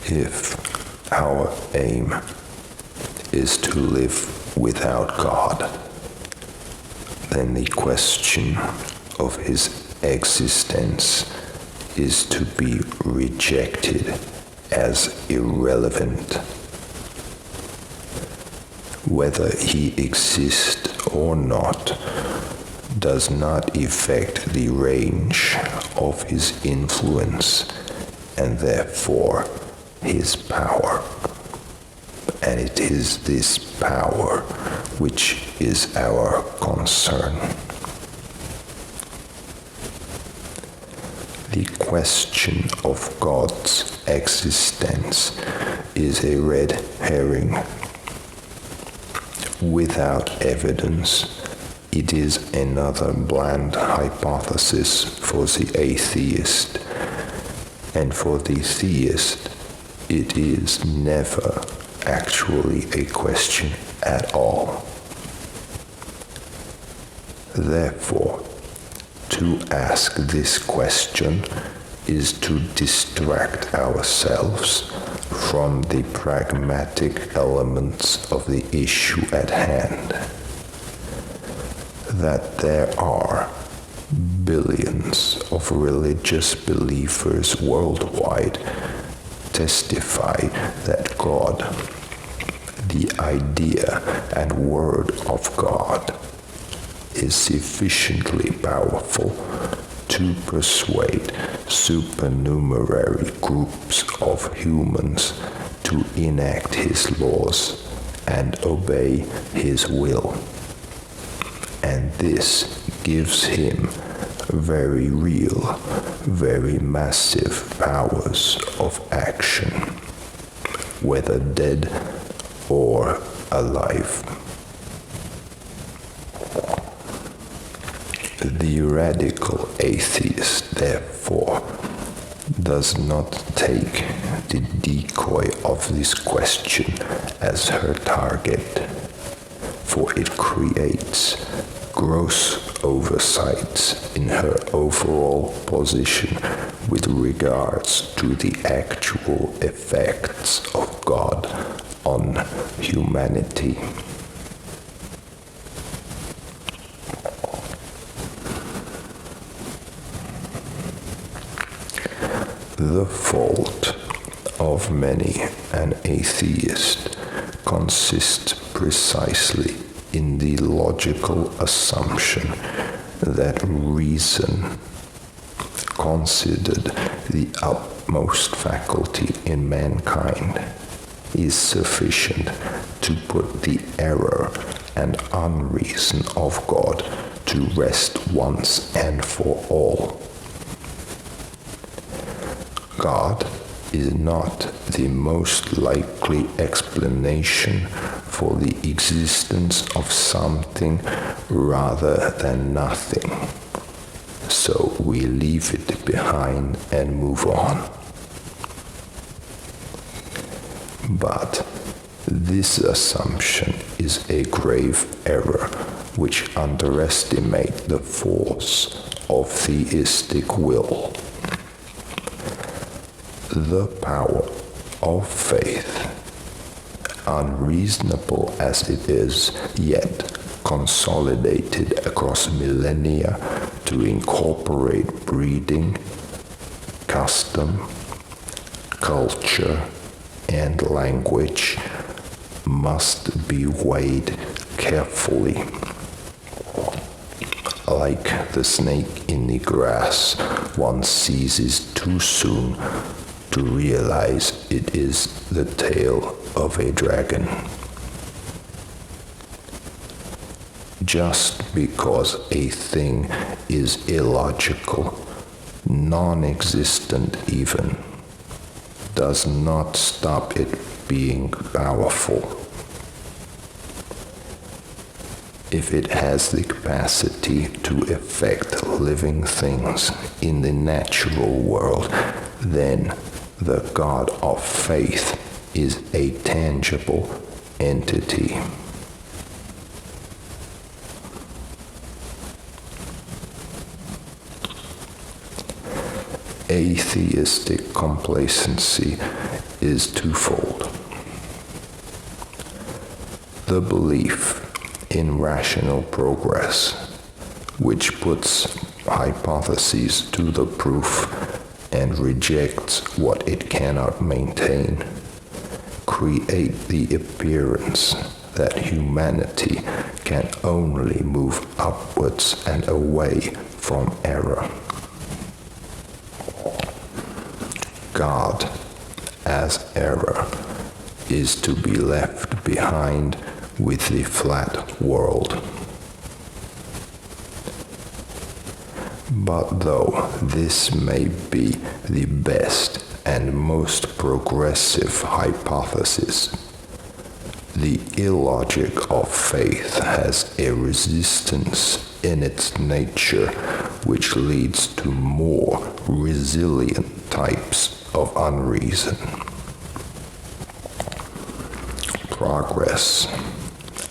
If our aim is to live without God, then the question of his existence is to be rejected as irrelevant. Whether he exists or not does not affect the range of his influence and therefore his power. And it is this power which is our concern. The question of God's existence is a red herring. Without evidence, it is another bland hypothesis for the atheist, and for the theist, it is never actually a question at all. Therefore, to ask this question is to distract ourselves from the pragmatic elements of the issue at hand. That there are billions of religious believers worldwide testify that God, the idea and word of God, is sufficiently powerful to persuade supernumerary groups of humans to enact his laws and obey his will. And this gives him very real, very massive powers of action, whether dead or alive. The radical atheist, therefore, does not take the decoy of this question as her target, for it creates gross oversights in her overall position with regards to the actual effects of God on humanity. The fault of many an atheist consists precisely in the logical assumption that reason, considered the utmost faculty in mankind, is sufficient to put the error and unreason of God to rest once and for all. God is not the most likely explanation for the existence of something rather than nothing. So we leave it behind and move on. But this assumption is a grave error which underestimates the force of theistic will. The power of faith, unreasonable as it is, yet consolidated across millennia to incorporate breeding, custom, culture, and language, must be weighed carefully. Like the snake in the grass, one seizes too soon to realize it is the tail of a dragon. Just because a thing is illogical, non-existent even, does not stop it being powerful. If it has the capacity to affect living things in the natural world, then the God of faith is a tangible entity. Atheistic complacency is twofold. The belief in rational progress, which puts hypotheses to the proof and rejects what it cannot maintain, create the appearance that humanity can only move upwards and away from error. God, as error, is to be left behind with the flat world. But though this may be the best and most progressive hypothesis, the illogic of faith has a resistance in its nature which leads to more resilient types of unreason. Progress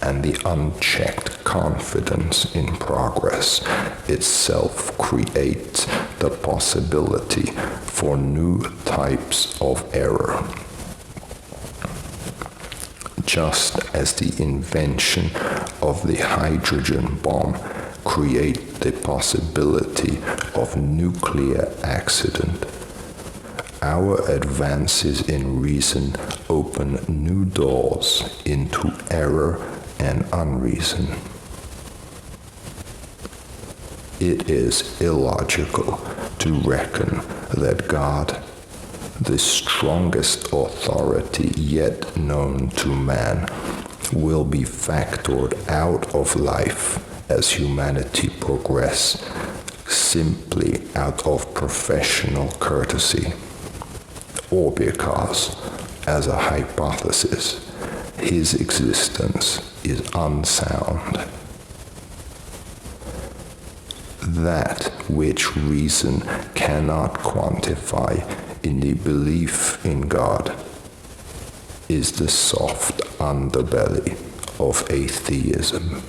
and the unchecked confidence in progress itself creates the possibility for new types of error. Just as the invention of the hydrogen bomb creates the possibility of nuclear accident, our advances in reason open new doors into error and unreason. It is illogical to reckon that God, the strongest authority yet known to man, will be factored out of life as humanity progress simply out of professional courtesy, or because, as a hypothesis, his existence is unsound. That which reason cannot quantify in the belief in God is the soft underbelly of atheism.